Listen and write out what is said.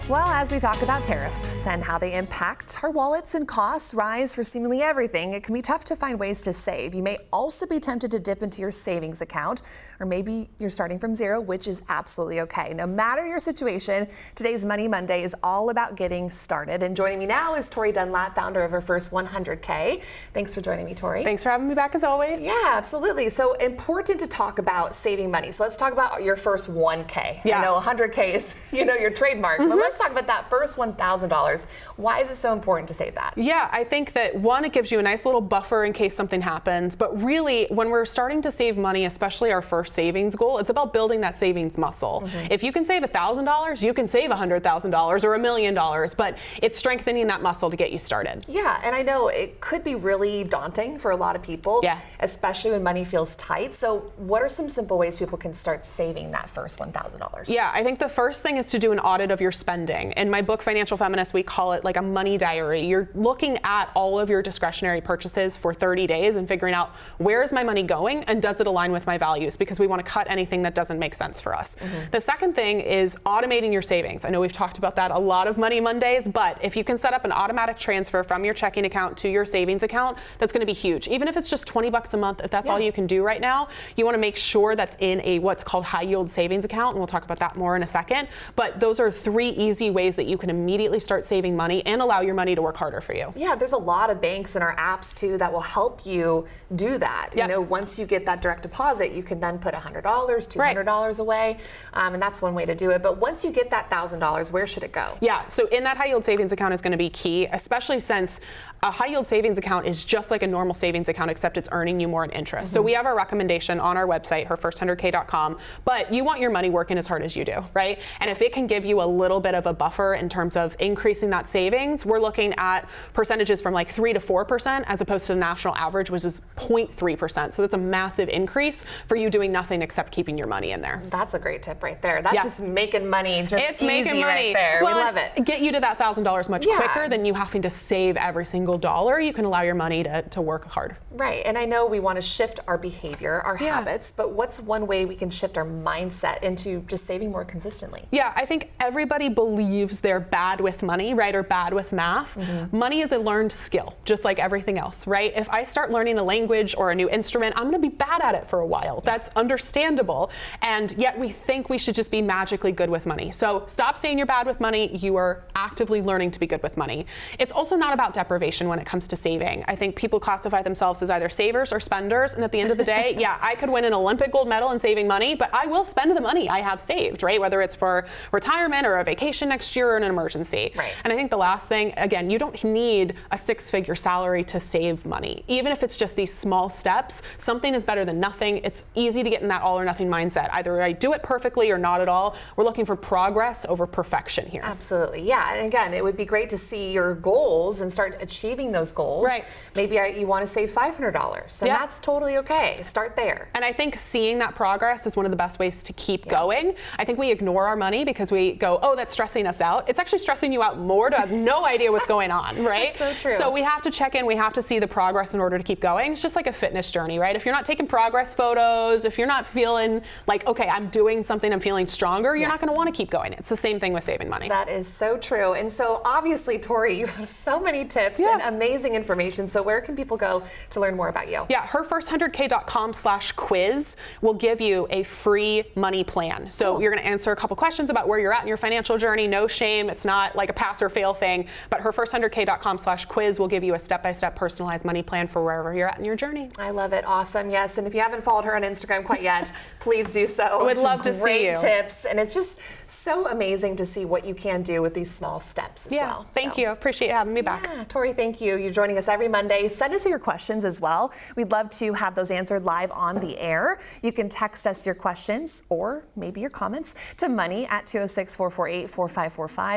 Well, as we talk about tariffs and how they impact our wallets and costs rise for seemingly everything, it can be tough to find ways to save. You may also be tempted to dip into your savings account, or maybe you're starting from zero, which is absolutely okay. No matter your situation, today's Money Monday is all about getting started. And joining me now is Tori Dunlap, founder of her first 100K. Thanks for joining me, Tori. Thanks for having me back as always. Yeah, absolutely. So important to talk about saving money. So let's talk about your first 1K. Yeah. I know 100K is, your trademark, but let's talk about that first $1,000. Why is it so important to save that? Yeah, I think that one, it gives you a nice little buffer in case something happens. But really, when we're starting to save money, especially our first savings goal, it's about building that savings muscle. If you can save $1,000, you can save $100,000 or $1 million, but it's strengthening that muscle to get you started. Yeah, and I know it could be really daunting for a lot of people, especially when money feels tight. So what are some simple ways people can start saving that first $1,000? Yeah, I think the first thing is to do an audit of your spending. In my book, Financial Feminist, we call it like a money diary. You're looking at all of your discretionary purchases for 30 days and figuring out where is my money going and does it align with my values, because we want to cut anything that doesn't make sense for us. The second thing is automating your savings. I know we've talked about that a lot of Money Mondays, but if you can set up an automatic transfer from your checking account to your savings account, that's going to be huge. Even if it's just 20 bucks a month, if that's all you can do right now, you want to make sure that's in a what's called high yield savings account, and we'll talk about that more in a second. But those are 3 easy ways that you can immediately start saving money and allow your money to work harder for you. Yeah, there's a lot of banks in our apps too that will help you do that. Once you get that direct deposit, you can then put $100, $200 away, and that's one way to do it. But once you get that $1,000, where should it go? Yeah, so in that high yield savings account is going to be key, especially since a high yield savings account is just like a normal savings account, except it's earning you more in interest. So we have our recommendation on our website, herfirst100k.com, but you want your money working as hard as you do, right? And if it can give you a little bit of a buffer in terms of increasing that savings, we're looking at percentages from like 3 to 4% as opposed to the national average, which is 0.3%. So that's a massive increase for you doing nothing except keeping your money in there. That's a great tip right there. That's just making money it's making money right there. Well, we love it. Get you to that $1,000 much quicker than you having to save every single dollar. You can allow your money to work hard. Right, and I know we want to shift our behavior, our habits, but what's one way we can shift our mindset into just saving more consistently? Yeah, I think everybody believes they're bad with money, right, or bad with math. Money is a learned skill, just like everything else, right? If I start learning a language or a new instrument, I'm going to be bad at it for a while. That's understandable, and yet we think we should just be magically good with money. So stop saying you're bad with money. You are actively learning to be good with money. It's also not about deprivation when it comes to saving. I think people classify themselves as either savers or spenders, and at the end of the day, I could win an Olympic gold medal in saving money, but I will spend the money I have saved, right? Whether it's for retirement or a vacation next year or an emergency. And I think the last thing, again, you don't need a 6-figure salary to save money. Even if it's just these small steps, something is better than nothing. It's easy to get in that all or nothing mindset. Either I do it perfectly or not at all. We're looking for progress over perfection here. Absolutely, yeah. And again, it would be great to see your goals and start achieving those goals. Maybe you want to save $500, and that's totally okay. Start there. And I think seeing that progress is one of the best ways to keep going. I think we ignore our money because we go, oh, that's stressing us out. It's actually stressing you out more to have no idea what's going on, right? That's so true. So we have to check in, we have to see the progress in order to keep going. It's just like a fitness journey, right? If you're not taking progress photos, if you're not feeling like, okay, I'm doing something, I'm feeling stronger, you're not going to want to keep going. It's the same thing with saving money. That is so true. And so obviously, Tori, you have so many tips and amazing information. So where can people go to learn more about you? Yeah, herfirst100k.com/quiz will give you a free money plan. So you're going to answer a couple questions about where you're at in your financial journey. No shame. It's not like a pass or fail thing, but herfirst100k.com/quiz will give you a step-by-step personalized money plan for wherever you're at in your journey. I love it. Awesome. Yes. And if you haven't followed her on Instagram quite yet, please do so. I would love to see you. Great tips. And it's just so amazing to see what you can do with these small steps as well. Thank you. Appreciate having me back. Yeah, Tori, thank you. You're joining us every Monday. Send us your questions as well. We'd love to have those answered live on the air. You can text us your questions or maybe your comments to money@206-448-4545.